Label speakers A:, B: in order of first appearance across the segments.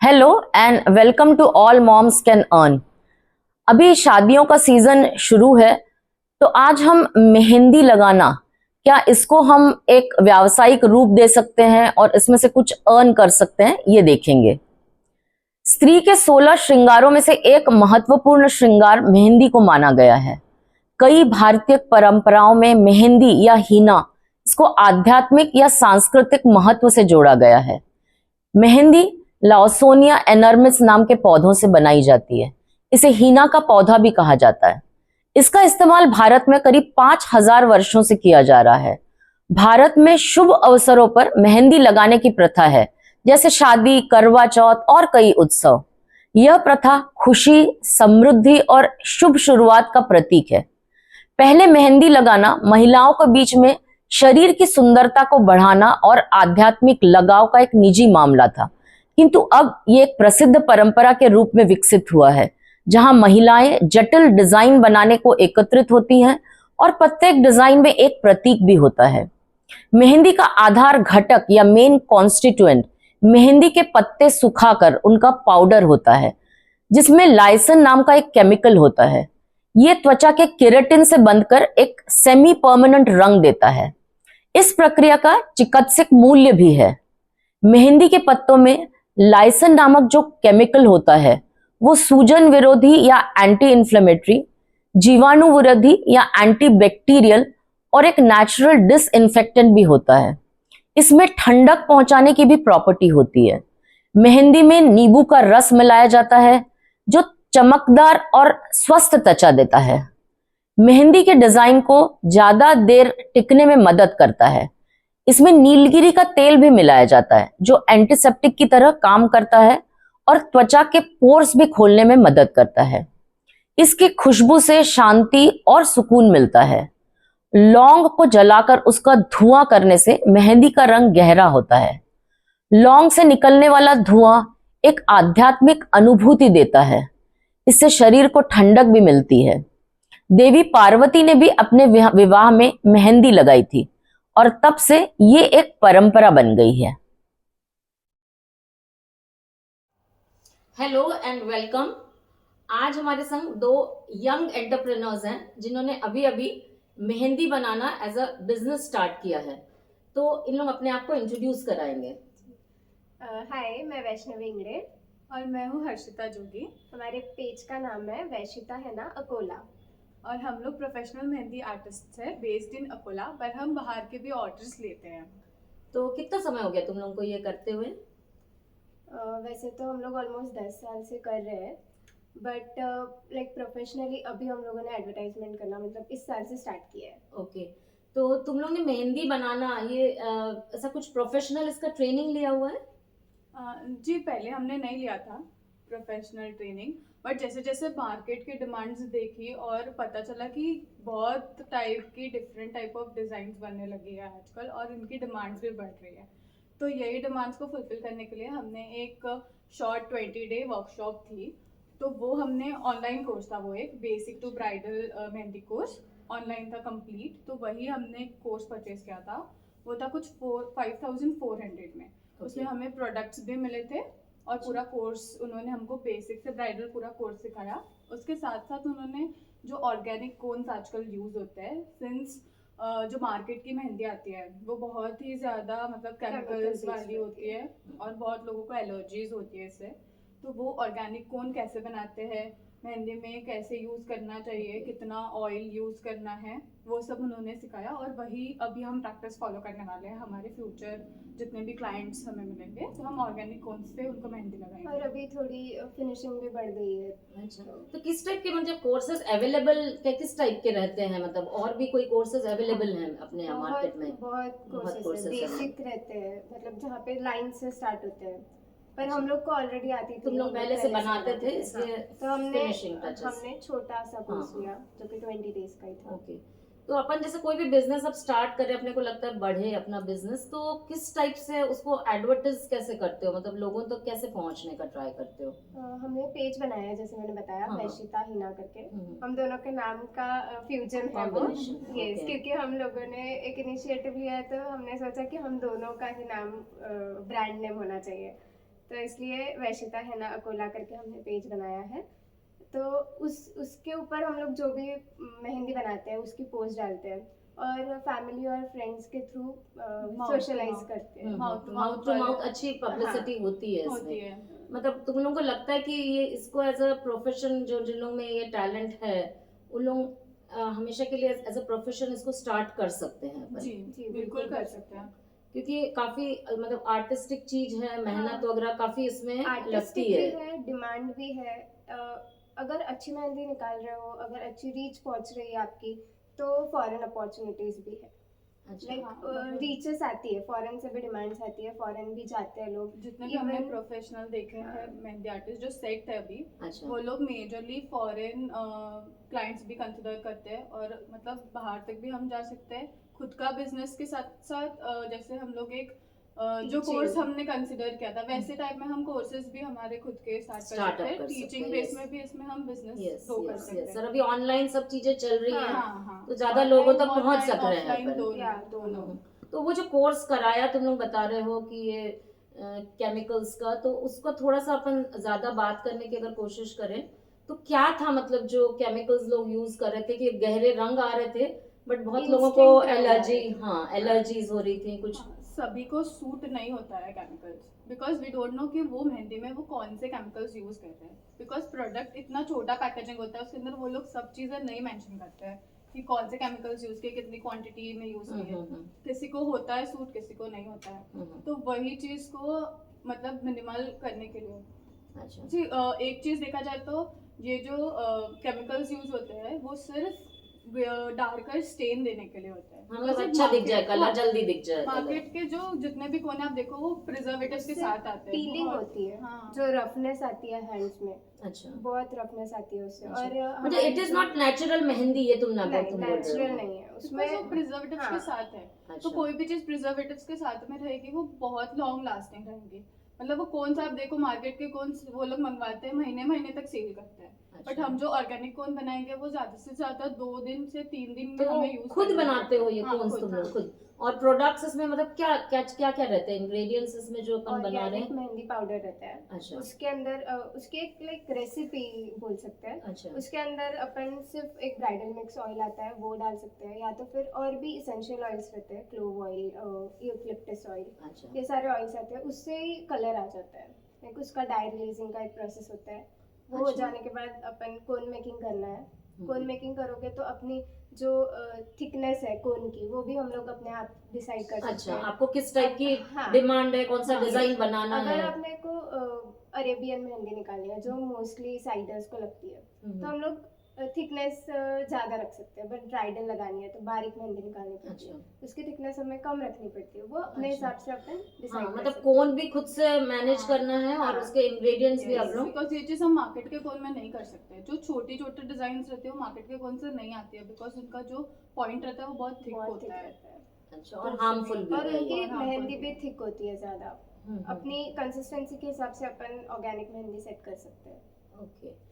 A: Hello and welcome to all moms can earn. अभी शादियों का सीजन शुरू है, तो आज हम मेहंदी लगाना, क्या इसको हम एक व्यावसायिक रूप दे सकते हैं और इसमें से कुछ अर्न कर सकते हैं, ये देखेंगे। स्त्री के 16 श्रृंगारों में से एक महत्वपूर्ण श्रृंगार मेहंदी को माना गया है। कई भारतीय परंपराओं में मेहंदी या हीना, इसको आध्यात्मिक या सांस्कृतिक महत्व से जोड़ा गया है। मेहंदी लाओसोनिया एनर्मिस नाम के पौधों से बनाई जाती है। इसे हीना का पौधा भी कहा जाता है। इसका इस्तेमाल भारत में करीब 5000 वर्षों से किया जा रहा है। भारत में शुभ अवसरों पर मेहंदी लगाने की प्रथा है, जैसे शादी, करवा चौथ और कई उत्सव। यह प्रथा खुशी, समृद्धि और शुभ शुरुआत का प्रतीक है। पहले मेहंदी लगाना महिलाओं के बीच में शरीर की सुंदरता को बढ़ाना और आध्यात्मिक लगाव का एक निजी मामला था, किंतु अब ये एक प्रसिद्ध परंपरा के रूप में विकसित हुआ है, जहां महिलाएं जटिल डिजाइन बनाने को एकत्रित होती हैं और प्रत्येक डिजाइन में एक प्रतीक भी होता है। मेहंदी का आधार घटक या मेन कॉन्स्टिट्यूएंट मेहंदी के पत्ते सुखाकर उनका पाउडर होता है, जिसमें लाइसिन नाम का एक केमिकल होता है। ये त्वचा के केराटिन से बंधकर एक सेमी परमानेंट रंग देता है। इस प्रक्रिया का चिकित्सक मूल्य भी है। मेहंदी के पत्तों में लाइसिन नामक जो केमिकल होता है, वो सूजन विरोधी या एंटी इंफ्लेमेटरी, जीवाणु विरोधी या एंटीबैक्टीरियल और एक नेचुरल डिसइंफेक्टेंट भी होता है। इसमें ठंडक पहुंचाने की भी प्रॉपर्टी होती है। मेहंदी में नींबू का रस मिलाया जाता है, जो चमकदार और स्वस्थ त्वचा देता है। मेहंदी के डिजाइन को ज्यादा देर टिकने में मदद करता है। इसमें नीलगिरी का तेल भी मिलाया जाता है, जो एंटीसेप्टिक की तरह काम करता है और त्वचा के पोर्स भी खोलने में मदद करता है। इसकी खुशबू से शांति और सुकून मिलता है। लौंग को जलाकर उसका धुआं करने से मेहंदी का रंग गहरा होता है। लौंग से निकलने वाला धुआं एक आध्यात्मिक अनुभूति देता है। इससे शरीर को ठंडक भी मिलती है। देवी पार्वती ने भी अपने विवाह में मेहंदी लगाई थी और तब से ये एक परंपरा बन गई है। Hello and welcome. आज हमारे संग दो यंग एंटरप्रेन्योर्स हैं, जिन्होंने अभी अभी मेहंदी बनाना एज अ बिजनेस स्टार्ट किया है। तो इन लोग अपने आप को इंट्रोड्यूस कराएंगे।
B: हाय, मैं वैष्णवी इंगड़े
C: और मैं हूँ हर्षिता जोगी।
B: हमारे पेज का नाम है वैशिता हैना अकोला।
C: और हम लोग प्रोफेशनल मेहंदी आर्टिस्ट हैं बेस्ड इन अकोला, पर हम बाहर के भी ऑर्डर्स लेते हैं।
A: तो कितना समय हो गया तुम लोगों को ये करते हुए?
B: वैसे तो हम लोग ऑलमोस्ट 10 साल से कर रहे हैं, बट लाइक प्रोफेशनली अभी हम लोगों ने एडवर्टाइजमेंट करना मतलब इस साल से स्टार्ट किया है।
A: ओके। तो तुम लोग ने मेहंदी बनाना ये ऐसा कुछ प्रोफेशनल इसका ट्रेनिंग लिया हुआ है?
C: जी, पहले हमने नहीं लिया था प्रोफेशनल ट्रेनिंग, बट जैसे जैसे मार्केट की डिमांड्स देखी और पता चला कि बहुत टाइप की डिफरेंट टाइप ऑफ डिज़ाइंस बनने लगी है आजकल, और इनकी डिमांड्स भी बढ़ रही है। तो यही डिमांड्स को फुलफिल करने के लिए हमने एक शॉर्ट 20 डे वर्कशॉप थी। तो वो हमने ऑनलाइन कोर्स था, वो एक basic to bridal mehndi course online था कंप्लीट। तो वही हमने कोर्स परचेज किया था। वो था कुछ 5400 में। उसमें हमें प्रोडक्ट्स भी मिले थे और पूरा कोर्स उन्होंने हमको बेसिक से ब्राइडल पूरा कोर्स सिखाया। उसके साथ साथ उन्होंने जो ऑर्गेनिक कोन्स आजकल यूज़ होते हैं, सिंस जो मार्केट की मेहंदी आती है वो बहुत ही ज़्यादा मतलब केमिकल्स वाली होती है और बहुत लोगों को एलर्जीज होती है इससे। तो वो ऑर्गेनिक कोन कैसे बनाते हैं, मेहंदी में कैसे यूज़ करना चाहिए, कितना ऑयल यूज़ करना है, वो सब उन्होंने सिखाया। और वही अभी हम प्रैक्टिस फॉलो करने वाले हैं। हमारे फ्यूचर जितने भी क्लाइंट्स हमें मिलेंगे तो हम ऑर्गेनिक कोन से उनको मेहंदी लगाएंगे।
B: और अभी थोड़ी फिनिशिंग भी बढ़ गई है।
A: अच्छा, तो किस टाइप के मतलब कोर्सेज अवेलेबल किस टाइप के रहते हैं, मतलब और भी कोई कोर्सेज अवेलेबल हैं अपने यहाँ मार्केट में?
B: बहुत
A: बहुत
B: कोर्सेज
A: courses
B: है,
A: हैं।
B: बेसिक रहते हैं, मतलब जहाँ पे लाइन से स्टार्ट होते हैं। पर हम लोग को ऑलरेडी आती थी,
A: तुम लोग
B: हम
A: पहले से बनाते थे, इसलिए
B: हाँ। तो हमने
A: फिनिशिंग टचेस।
B: हमने छोटा सा कोर्स
A: हाँ।
B: लिया जो कि 20 डेज का ही था।
A: ओके। तो अपन जैसे कोई भी बिजनेस अब स्टार्ट करे, अपने को लगता है बढ़े अपना बिजनेस, तो किस टाइप से उसको एडवर्टाइज कैसे करते हो, मतलब लोगों तक कैसे पहुंचने का ट्राई करते हो?
B: हमने पेज बनाया है, जैसे मैंने बताया,
A: हाँ।
B: वैशिता हिना करके।
A: हम्म।
B: हम दोनों के नाम का फ्यूजन है वो।
A: Combination,
B: yes,
A: okay.
B: क्योंकि हम लोगों ने एक इनिशिएटिव लिया है, तो हमने सोचा कि हम दोनों का ही नाम ब्रांड नेम होना चाहिए। तो इसलिए वैशिता हैना अकोला करके हमने पेज बनाया है। तो उसके ऊपर हम लोग जो भी मेहंदी बनाते हैं उसकी पोस्ट डालते हैं और फैमिली और फ्रेंड्स के through
C: Mouth to
B: socialize
C: mouth.
B: करते हैं।
C: Mouth to
A: mouth
C: mouth
A: to
C: वाले-
A: माउथ अच्छी पब्लिसिटी होती है
C: होती
A: इसमें।
C: है।
A: मतलब तुम लोगों को लगता है कि ये इसको एज अ प्रोफेशन, जो जिन लोगों में ये टैलेंट है उन लोग हमेशा के लिए एज अ प्रोफेशन इसको स्टार्ट कर सकते हैं अपन?
C: जी
B: जी,
C: बिल्कुल कर सकते हैं।
A: क्योंकि काफी मतलब आर्टिस्टिक चीज है, मेहनत वगैरह काफी इसमें लगती
B: आर्टिस्टिक भी
A: है।
B: है, डिमांड भी है। अगर अच्छी मेहंदी निकाल रहे हो, अगर अच्छी रीच पहुंच रही है आपकी, तो फॉरेन अपॉर्चुनिटीज भी है।
A: अच्छा,
B: लाइक
C: हाँ,
B: रीचेस आती है, फॉरेन से भी डिमांड्स आती है, फॉरेन भी जाते हैं लोग।
C: जितने भी हमने
B: Even-
C: प्रोफेशनल देखे हैं मेहंदी आर्टिस्ट जो सेट है अभी,
A: अच्छा,
C: वो लोग मेजरली फॉरेन क्लाइंट्स भी कंसिडर करते हैं और मतलब बाहर तक भी हम जा सकते हैं खुद का बिजनेस के साथ साथ। जैसे हम लोग एक जो
B: Teaching.
C: कोर्स हमने कंसिडर किया था वैसे टाइप में हम कोर्सेज भी हमारे खुद के साथ कर
A: Startup
C: सकते हैं।
A: कर सकते
C: टीचिंग
A: हैं,
C: बेस
A: yes.
C: में भी इसमें हम बिजनेस
A: यस
C: ग्रो कर
A: यस
C: सकते
A: यस। और
C: हैं।
A: अभी ऑनलाइन सब चीजें चल रही हैं,
C: हाँ हाँ,
A: तो ज्यादा लोगों तक
C: Online,
A: पहुंच सक रहे हैं
C: offline
A: अपन।
C: दोनों
B: या दोनों।
A: तो वो जो कोर्स कराया तुम लोग बता रहे हो कि ये केमिकल्स का, तो उसका थोड़ा सा अपन ज्यादा बात करने की अगर कोशिश करें तो क्या था, मतलब जो केमिकल्स लोग यूज कर रहे थे कि गहरे रंग आ रहे थे बट बहुत लोगों को
B: Instant रंग आ
A: एलर्जी,
B: रहे थे।
A: हाँ एलर्जीज हो रही थी कुछ।
C: हाँ, सभी को सूट नहीं होता है chemicals, because we don't know कि वो मेहंदी में वो कौन से केमिकल्स यूज कर रहे हैं। बिकॉज प्रोडक्ट इतना छोटा पैकेजिंग होता है, उसके अंदर वो लोग सब चीजें नहीं मेंशन करते हैं कि कौन से केमिकल्स यूज किए, कितनी क्वांटिटी में यूज किए। किसी को होता है सूट, किसी को नहीं होता है। तो वही चीज को मतलब मिनिमल करने के लिए
A: अच्छा,
C: जी एक चीज देखा जाए तो ये जो केमिकल्स यूज होते हैं वो सिर्फ डार्कर स्टेन देने के लिए होते हैं।
A: हाँ, मतलब
C: Because
A: अच्छा दिख जाए,
C: market-
A: कलर
C: हाँ,
A: जल्दी दिख जाए।
C: मार्केट के जो जितने भी कोने आप देखो वो प्रिजर्वेटिव्स के
B: उससे
C: साथ आते हैं।
B: पीलिंग
C: बहुत-
B: होती है,
C: हाँ।
B: जो रफनेस आती है हैंड्स में,
A: अच्छा,
B: बहुत रफनेस आती है उससे।
A: अच्छा।
B: और
A: मतलब it is not natural mehndi, ये तुम ना
B: नहीं,
A: तुम बोल रहे
B: नेचुरल
A: हो।
B: नहीं है
C: Because
B: उसमें।
C: वो प्रिजर्वेटिव्स
B: हाँ।
C: के साथ है। तो
A: अच्छा।
C: कोई भी चीज प्रिजर्वेटिव्स के साथ में रहेगी वो बहुत लॉन्ग लास्टिंग रहेगी। मतलब वो कौन सा आप देखो मार्केट के कौन वो लोग मंगवाते हैं महीने महीने तक सेल करते हैं। बट
A: अच्छा।
C: हम जो ऑर्गेनिक कोन बनाएंगे वो ज्यादा से ज्यादा 2 दिन से 3 दिन में
A: तो
C: हमें यूज
A: खुद बनाते हो ये कोन्स तुम लोग
C: हाँ।
A: खुद? और प्रोडक्ट्स इसमें मतलब क्या क्या क्या क्या रहते हैं इंग्रेडिएंट्स इसमें जो अपन बना रहे
B: ऑर्गेनिक
A: हैं?
B: मेहंदी पाउडर रहता है।
A: अच्छा,
B: उसके अंदर उसकी एक लाइक रेसिपी बोल सकते हैं।
A: अच्छा,
B: उसके अंदर अपन सिर्फ एक ब्राइडल मिक्स ऑयल आता है वो डाल सकते हैं, या तो फिर और भी इसेंशियल ऑयल्स रहते हैं, क्लोव ऑयल, यूकलिप्टस ऑयल,
A: अच्छा,
B: ये सारे ऑयल्स आते हैं। उससे ही कलर आ जाता है। लाइक उसका डाई रिलीजिंग का एक प्रोसेस होता है। वो हो
A: अच्छा।
B: जाने के बाद अपन कोन मेकिंग करना है। कोन
A: हम्म।
B: मेकिंग करोगे तो अपनी जो थिकनेस है कोन की वो भी हम लोग अपने आप डिसाइड कर सकते
A: अच्छा,
B: हैं।
A: आपको किस टाइप की
B: हाँ।
A: डिमांड है, कौन सा
C: हाँ,
A: डिजाइन बनाना
B: अगर
A: है?
B: आपने को अरेबियन मेहंदी निकालनी है जो मोस्टली साइडर्स को लगती है, तो हम लोग थिकनेस ज्यादा रख सकते हैं। बट ब्राइडल लगानी है तो बारीक मेहंदी निकालनी पड़ती है,
A: अच्छा,
B: उसकी थिकनेस हमें कम रखनी पड़ती है। वो अपने
A: अच्छा।
B: हिसाब से अपन
A: हाँ,
B: डिसाइड कर
A: मतलब
B: सकते
A: कोन भी खुद से मैनेज
C: हाँ।
A: करना है और
B: हाँ।
A: उसके इंग्रेडिएंट्स भी आप लोग।
C: बिकॉज ये चीज हम मार्केट के कोन में नहीं कर सकते। जो छोटी छोटी डिजाइन रहते हैं वो मार्केट के कोन से नहीं आती है, बिकॉज उनका जो पॉइंट रहता है वो बहुत थिक
B: बहुत थिक
C: होता है।
B: रहता है
A: अच्छा, और हार्मफुल भी
B: और
A: है
B: उनकी
A: ये।
C: हाँ,
B: मेहंदी
C: कोई
B: भी
C: भी।
B: थिक होती है ज्यादा। अपनी कंसिस्टेंसी के हिसाब से अपन ऑर्गेनिक मेहंदी सेट कर सकते हैं।
A: ओके।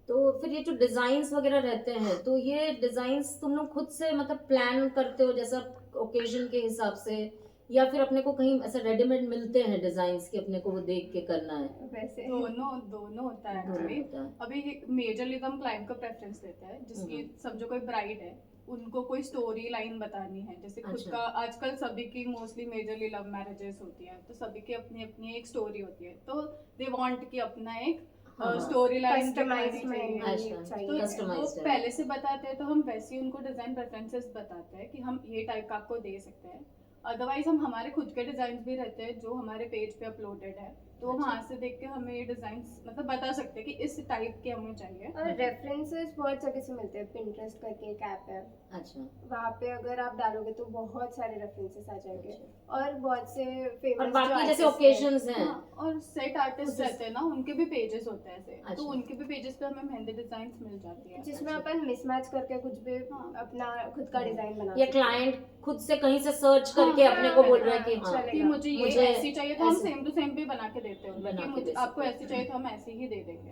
A: तो फिर ये जो डिजाइन्स वगैरह रहते हैं, तो ये डिजाइन्स तुम लोग खुद से मतलब प्लान करते हो जैसा ओकेजन के हिसाब से, या फिर अपने को कहीं ऐसे रेडीमेड मिलते हैं डिजाइन्स के अपने को वो देख के करना है?
B: वैसे
C: दोनों दोनों होता है
A: दोनों
C: एक्चुअली।
A: होता है।
C: अभी मेजरली तो हम क्लाइंट को प्रेफरेंस देते हैं, जिसकी समझो कोई ब्राइड है, उनको कोई स्टोरी लाइन बतानी है। जैसे खुद
A: अच्छा।
C: का आजकल सभी की मोस्टली मेजरली लव मैरिजेस होती हैं, तो सभी की अपनी अपनी एक स्टोरी होती है। तो दे वांट कि अपना एक
A: हाँ।
C: स्टोरी लाइन
B: कस्टमाइज्ड मेहंदी
A: अच्छा,
B: चाहिए।
C: तो
A: customized
C: वो
A: है।
C: पहले से बताते हैं, तो हम वैसे ही उनको डिजाइन प्रेफरेंसेस बताते हैं कि हम ये टाइप का आपको दे सकते हैं। अदरवाइज हम हमारे खुद के डिजाइन भी रहते हैं जो हमारे पेज पे अपलोडेड है, तो
A: अच्छा।
C: वहां से देख के हमें ये डिजाइन मतलब बता सकते हैं कि इस टाइप के हमें चाहिए।
B: और रेफरेंसेस बहुत जगह से मिलते हैं। पिंटरेस्ट करके एक ऐप है,
A: अच्छा,
B: वहाँ पे अगर आप डालोगे तो बहुत सारे रेफरेंसेस आ जाएंगे।
A: अच्छा।
B: और बहुत से
A: और
B: फेमस
A: बाकी जैसे ओकेजन्स हैं,
C: हाँ, और सेट आर्टिस्ट रहते हैं ना, उनके भी पेजेस होते हैं ऐसे,
A: अच्छा।
C: तो उनके भी पेजेस पे हमें मेहंदी डिजाइन मिल जाती है।
B: जिसमें
A: अच्छा।
B: अपन मिसमैच करके कुछ भी
C: हाँ।
B: अपना खुद का डिजाइन बना
A: या
B: सकते हैं।
A: क्लाइंट खुद से कहीं से सर्च करके
C: हाँ,
A: अपने को बोल रहा है
B: हाँ,
A: कि हाँ
B: चलेगा।
C: कि मुझे ये
A: मुझे
C: ऐसी चाहिए, तो हम
A: ऐसे-
C: सेम टू सेम भी बना के देते हैं उन्हें
A: बना
C: कि
A: के
C: मुझे
A: दे
C: आपको
A: सकते
C: ऐसी चाहिए तो हम ऐसे ही दे देंगे।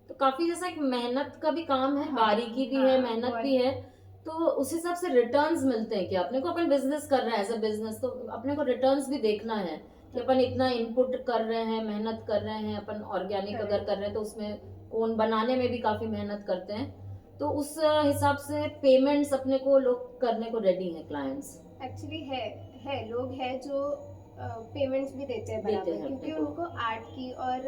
A: तो काफी जैसा एक मेहनत का भी काम है,
C: हाँ,
A: बारीकी भी
B: हाँ,
A: है, मेहनत
B: बहुत।
A: भी है। तो उस हिसाब से रिटर्न्स मिलते हैं क्या अपने को? अपन बिजनेस कर रहे हैं एज अ बिजनेस, तो अपने को रिटर्न्स भी देखना है कि अपन इतना इनपुट कर रहे हैं, मेहनत कर रहे हैं, अपन ऑर्गेनिक
B: Correct.
A: अगर कर रहे हैं तो उसमें कोन बनाने में भी काफी मेहनत करते हैं, तो उस हिसाब से पेमेंट्स अपने को लोग करने को रेडी हैं क्लाइंट्स।
B: एक्चुअली है लोग हैं जो पेमेंट्स भी देते हैं
A: देते
B: बराबर,
A: हैं
B: क्योंकि
A: अपने को।
B: उनको आर्ट की और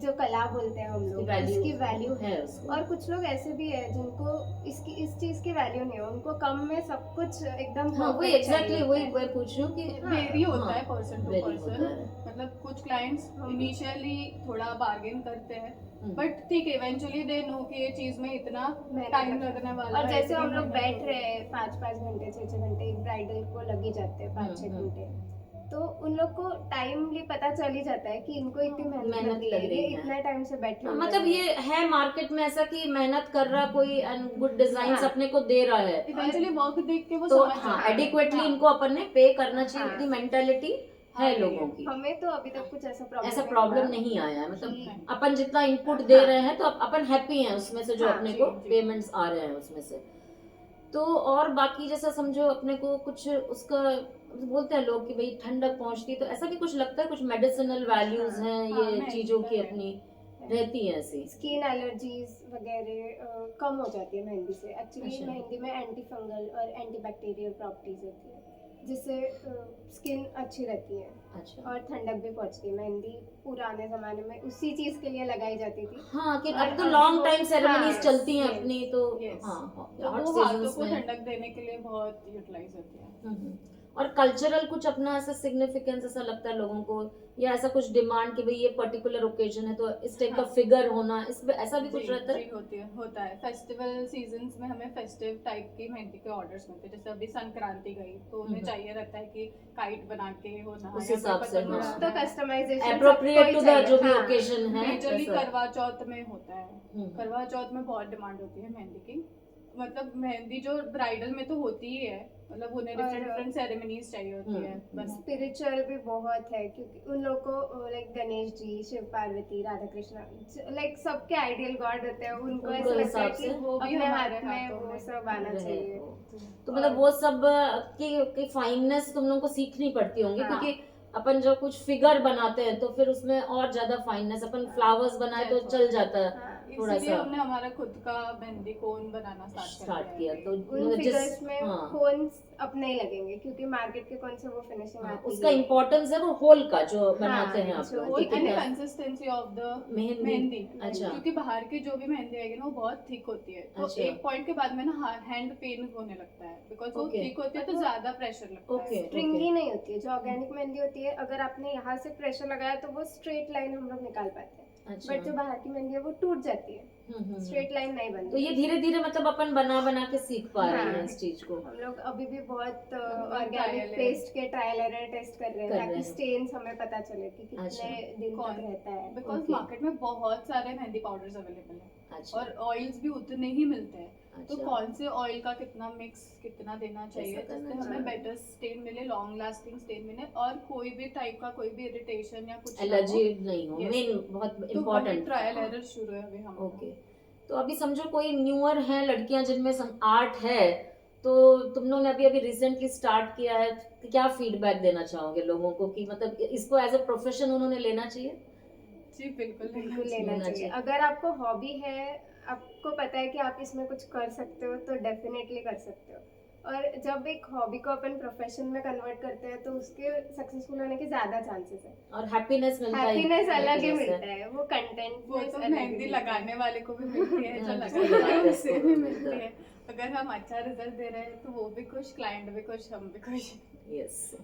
B: जो कला बोलते हैं हम लोग,
A: value
B: इसकी वैल्यू है।
A: है उसको।
B: और कुछ लोग ऐसे भी है जिनको इस चीज की वैल्यू नहीं है, उनको कम में सब कुछ एकदम
A: हाँ वही
B: perfect
A: एग्जैक्टली
B: चाहिए
A: वही
B: होता है।
A: मैं पूछ रही हूँ कि
C: वेरी होता
A: हाँ,
C: है पर्सन टू
A: vary
C: पर्सन।
A: होता है।
C: मतलब कुछ क्लाइंट्स इनिशियली थोड़ा बार्गेन करते हैं,
A: हम्म।
C: बट ठीक है इवेंचुअली दे नो कि ये चीज में इतना
B: मेहनत
C: टाइम
B: लगता है।
C: लगने वाला
B: और
C: है,
B: जैसे
C: इतनी
B: हम लोग
C: मेहनत
B: बैठ
C: होगी।
B: रहे हैं 5-5 घंटे 6-6 घंटे, एक ब्राइडल को लग ही जाते हैं 5-6
A: हम्म।
B: घंटे, तो उन लोग को टाइमली पता चल ही जाता है कि इनको इतनी मेहनत
A: मेहनत
B: लग रही
A: लग
B: है,
A: रही
B: ये
A: है।
B: इतना टाइम से बैठे हुए
A: मतलब
B: हैं।
A: ये है मार्केट में ऐसा कि मेहनत कर रहा कोई एंड गुड डिजाइन
B: हाँ।
A: अपने को दे रहा है,
C: इवेंचुअली वर्क देख के वो
A: तो
C: समझ
A: हाँ
C: जाते हैं।
A: एडिक्वेटली
C: हाँ।
A: इनको अपन ने पे करना चाहिए,
B: हाँ।
A: इतनी मेंटेलिटी है
C: हाँ,
A: लोगों की।
B: हमें तो अभी तक कुछ ऐसा प्रॉब्लम
A: ऐसा प्रॉब्लम नहीं आया है,
B: कि-
A: मतलब अपन जितना इनपुट दे
B: हाँ।
A: रहे हैं तो अपन हैप्पी हैं उसमें से जो
B: हाँ,
A: अपने
C: जी,
A: को
C: जी।
A: पेमेंट्स आ रहे हैं उसमें से। तो और बाकी जैसा समझो अपने को कुछ उसका बोलते हैं लोग कि भाई ठंडक पहुंचती है, तो ऐसा भी कुछ लगता है कुछ मेडिसिनल वैल्यूज
B: हाँ,
A: हैं
C: हाँ,
A: ये
C: मेहंदी
A: चीजों
C: का
A: की
C: है।
A: अपनी रहती हैं ऐसी।
B: स्किन एलर्जीज वगैरह कम हो जाती है मेहंदी से। एक्चुअली
A: अच्छा।
B: मेहंदी में एंटी फंगल और एंटी बैक्टीरियल प्रॉपर्टीज होती है, जिससे स्किन अच्छी रहती है
A: अच्छा
B: और ठंडक भी पहुंचती है। मेहंदी पुराने जमाने में उसी चीज के लिए लगाई जाती थी।
A: हाँ कि
B: और
A: अब तो
B: अब
A: लॉन्ग
B: वो-
A: टाइम सेरेमनीज
B: हाँ,
A: चलती हैं
B: yes,
A: अपनी, तो
C: yes.
A: हाँ
C: तो
A: हॉट
C: वो हाथों
A: सीजन्स
C: को
A: में।
C: ठंडक देने के लिए बहुत यूटिलाइज होती है।
A: और कल्चरल कुछ अपना ऐसा सिग्निफिकेंस ऐसा लगता है लोगों को, या ऐसा कुछ डिमांड कि भाई ये पर्टिकुलर ओकेजन है तो इस टाइप का
C: हाँ।
A: फिगर होना, इस पे ऐसा भी कुछ
C: जी,
A: रहता
C: जी
A: है?
C: होता है फेस्टिवल सीजन्स में हमें फेस्टिव टाइप की मेहंदी के ऑर्डर्स मिलते हैं। जैसे अभी संक्रांति गई तो उन्हें चाहिए रहता है कि काइट बना के होना,
A: उस
C: या
A: हिसाब
C: कोई
A: से,
C: पतंग
A: हाँ।
B: कुछ
C: उड़ाना
B: तो
C: है।
B: कस्टमाइजेशन
A: एप्रोप्रिएट टू द जो भी ओकेजन है
C: मेजरली
A: वैसा।
C: करवा चौथ में होता है।
A: हम्म।
C: करवा चौथ में बहुत डिमांड होती है मेहंदी की। मतलब मेहंदी जो ब्राइडल में तो होती ही है, मतलब उन्हें
B: और-
C: डिफरेंट सेरेमनीज चाहिए होती है बस।
B: स्पिरिचुअल भी बहुत है, क्योंकि उन लोगों को लाइक गणेश जी, शिव पार्वती, राधा कृष्ण, लाइक सबके आइडियल गॉड होते हैं, उनको
A: उनको
B: ऐसा लगता है
A: हिसाब
B: कि
A: से
C: वो भी
B: अपने
C: हमारे
B: हाथ में
C: हाथों
B: वो
C: में
B: सब आना
A: रहे
B: चाहिए।
A: वो। तो मतलब वो सब की फाइननेस तुम लोगों को सीखनी पड़ती होंगी,
B: हाँ।
A: क्योंकि अपन जो कुछ फिगर बनाते हैं तो फिर उसमें और ज्यादा फाइननेस, अपन फ्लावर्स बनाए तो चल जाता है
B: हाँ,
A: थोड़ा
C: इसीलिए
A: सा।
C: हमने हमारा खुद का मेहंदी कोन बनाना
A: स्टार्ट
C: स्टार्ट
A: किया
C: है
A: तो
C: अभी।
B: उन
A: मतलब
B: फिगर्स में
A: हाँ,
B: कोन्स अपने ही लगेंगे, क्योंकि मार्केट के कौन से वो फिनिशिंग
A: हाँ,
B: आती
A: उसका
B: है।
A: इम्पोर्टेंस है वो होल का जो बनाते हैं आप
B: जो
A: लोग,
C: होल
A: ठीक
C: एंड
A: है।
C: Consistency of the
A: mehndi.
C: Mehndi.
A: अच्छा।
C: क्योंकि बाहर की जो भी मेहंदी आएगी ना वो बहुत थिक होती है, तो
A: अच्छा।
C: एक पॉइंट के बाद में ना हैंड पेन होने लगता है, बिकॉज वो
A: Okay.
C: थिक होती है तो
B: और वो-
C: ज्यादा प्रेशर लगता
A: Okay.
C: है।
B: स्ट्रिंगी नहीं होती है जो ऑर्गेनिक मेहंदी होती है। अगर आपने यहाँ से प्रेशर लगाया तो वो स्ट्रेट लाइन हम लोग निकाल पाते हैं,
A: अच्छा।
B: बट जो बाहर की मेहंदी है वो टूट जाती है, स्ट्रेट लाइन नहीं बनती।
A: तो ये धीरे धीरे मतलब अपन बना बना के सीख पा रहे हैं
B: हाँ।
A: इस चीज को।
B: हम लोग अभी भी बहुत
C: trial
B: ऑर्गेनिक
C: error।
B: पेस्ट के ट्रायल एरर टेस्ट कर रहे हैं,
A: कर रहे
B: ताकि
A: हैं।
B: स्टेन्स हमें पता चले कि कितने
A: अच्छा।
B: दिन
C: कौन-
B: तक रहता है।
C: Because
A: Okay.
C: मार्केट में बहुत सारे मेहंदी पाउडर्स अवेलेबल है
A: अच्छा।
C: और ऑयल्स भी उतने ही मिलते हैं, तो
A: अच्छा।
C: कौन से ऑयल का कितना मिक्स कितना देना चाहिए
A: कैसा करना
C: जिससे हमें
B: चाहिए।
C: बेटर स्टेन मिले, लॉन्ग लास्टिंग स्टेन मिले, और कोई भी टाइप का कोई भी इरिटेशन या कुछ ना हो।
A: एलर्जी नहीं हो,
C: Yes.
A: मेन बहुत
C: तो
A: इम्पोर्टेंट।
C: ट्रायल एरर शुरू है अभी हम।
A: ओके। तो अभी समझो कोई न्यूअर है लड़कियां जिनमें आर्ट है, तो तुम लोगों ने अभी अभी रिसेंटली स्टार्ट किया है, तो क्या फीडबैक देना चाहोगे लोगों को कि मतलब इसको एज अ प्रोफेशन उन्होंने लेना चाहिए?
C: जी बिल्कुल
B: बिल्कुल लेना
A: लेना
B: चाहिए।
A: चाहिए।
B: अगर आपको हॉबी है, आपको पता है कि आप इसमें कुछ कर सकते हो, तो डेफिनेटली कर सकते हो। और जब एक हॉबी को अपन प्रोफेशन में कन्वर्ट करते हैं तो उसके सक्सेसफुल होने के ज्यादा चांसेस है।
A: और हैप्पीनेस मिलता है,
B: हैप्पीनेस अलग ही
A: happiness है।
B: मिलता है, वो कंटेंट
C: वो तो मेहंदी लगाने वाले को भी मिलती है, जो
A: हाँ,
C: लगा
A: जिसको
C: रहा है
A: लगाते हैं
C: उसे
A: उसको
C: भी
A: भी
C: मिलती
A: मिलता
C: है। अगर हम अच्छा रिजल्ट दे रहे हैं तो वो भी खुश, क्लाइंट भी खुश, हम भी खुश।
A: यस।